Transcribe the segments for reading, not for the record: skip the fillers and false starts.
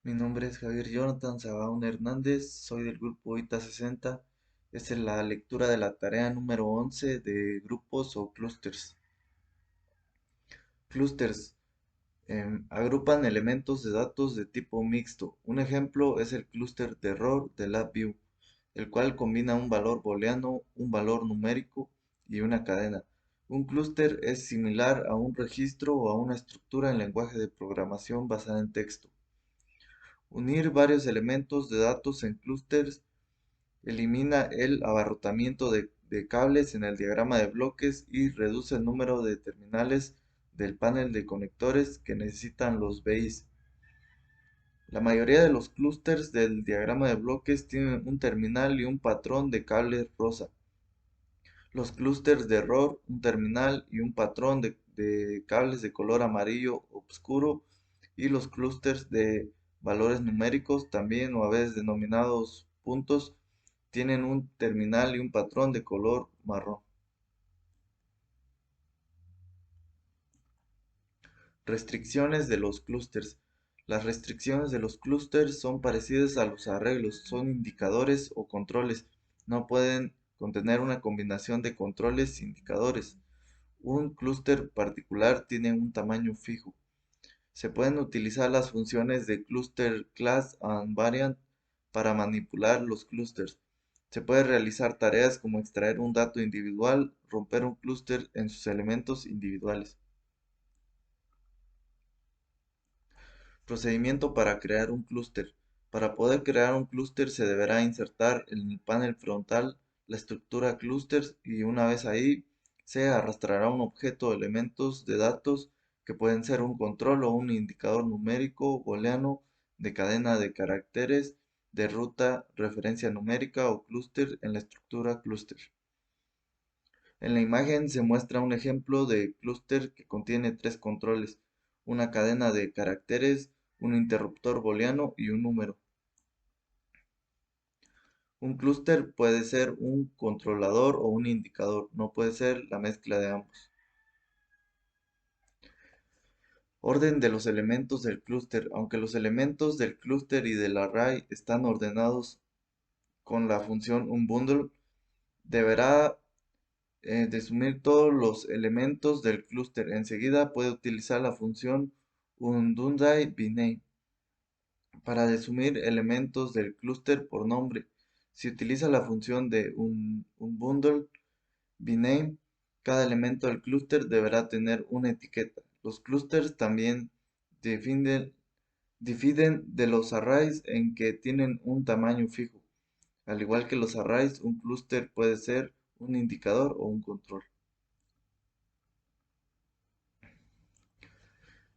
Mi nombre es Javier Jonathan Sabaún Hernández, soy del grupo ITA 60. Esta es la lectura de la tarea número 11 de grupos o clústeres. Clústeres agrupan elementos de datos de tipo mixto. Un ejemplo es el clúster de error de LabVIEW, el cual combina un valor booleano, un valor numérico y una cadena. Un clúster es similar a un registro o a una estructura en lenguaje de programación basada en texto. Unir varios elementos de datos en clústeres elimina el abarrotamiento de cables en el diagrama de bloques y reduce el número de terminales del panel de conectores que necesitan los BIs. La mayoría de los clústeres del diagrama de bloques tienen un terminal y un patrón de cables rosa. Los clústeres de error, un terminal y un patrón de cables de color amarillo oscuro, y los clústeres de valores numéricos, también o a veces denominados puntos, tienen un terminal y un patrón de color marrón. Restricciones de los clústeres. Las restricciones de los clústeres son parecidas a los arreglos, son indicadores o controles. No pueden contener una combinación de controles e indicadores. Un clúster particular tiene un tamaño fijo. Se pueden utilizar las funciones de cluster class and variant para manipular los clústeres. Se puede realizar tareas como extraer un dato individual, romper un clúster en sus elementos individuales. Procedimiento para crear un clúster. Para poder crear un clúster se deberá insertar en el panel frontal la estructura clusters y una vez ahí se arrastrará un objeto o elementos de datos que pueden ser un control o un indicador numérico booleano de cadena de caracteres de ruta, referencia numérica o clúster en la estructura cluster. En la imagen se muestra un ejemplo de clúster que contiene tres controles, una cadena de caracteres, un interruptor booleano y un número. Un clúster puede ser un controlador o un indicador, no puede ser la mezcla de ambos. Orden de los elementos del clúster. Aunque los elementos del clúster y del array están ordenados con la función unBundle, deberá desumir todos los elementos del clúster. Enseguida puede utilizar la función unDunDie para desumir elementos del clúster por nombre. Si utiliza la función de unBundle bname, cada elemento del clúster deberá tener una etiqueta. Los clústeres también difieren de los arrays en que tienen un tamaño fijo. Al igual que los arrays, un clúster puede ser un indicador o un control.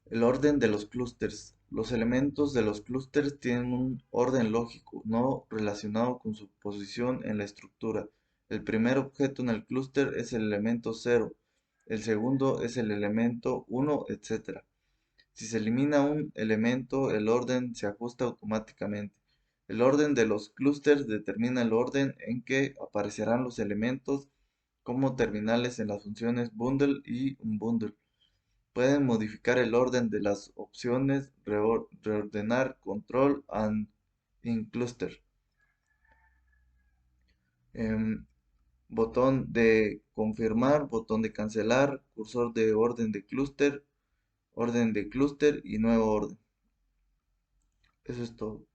El orden de los clústeres. Los elementos de los clústeres tienen un orden lógico, no relacionado con su posición en la estructura. El primer objeto en el clúster es el elemento 0, el segundo es el elemento 1, etc. Si se elimina un elemento, el orden se ajusta automáticamente. El orden de los clústeres determina el orden en que aparecerán los elementos como terminales en las funciones bundle y unbundle. Pueden modificar el orden de las opciones, reordenar control and in cluster. Em, Botón de confirmar, botón de cancelar, cursor de orden de clúster y nuevo orden. Eso es todo.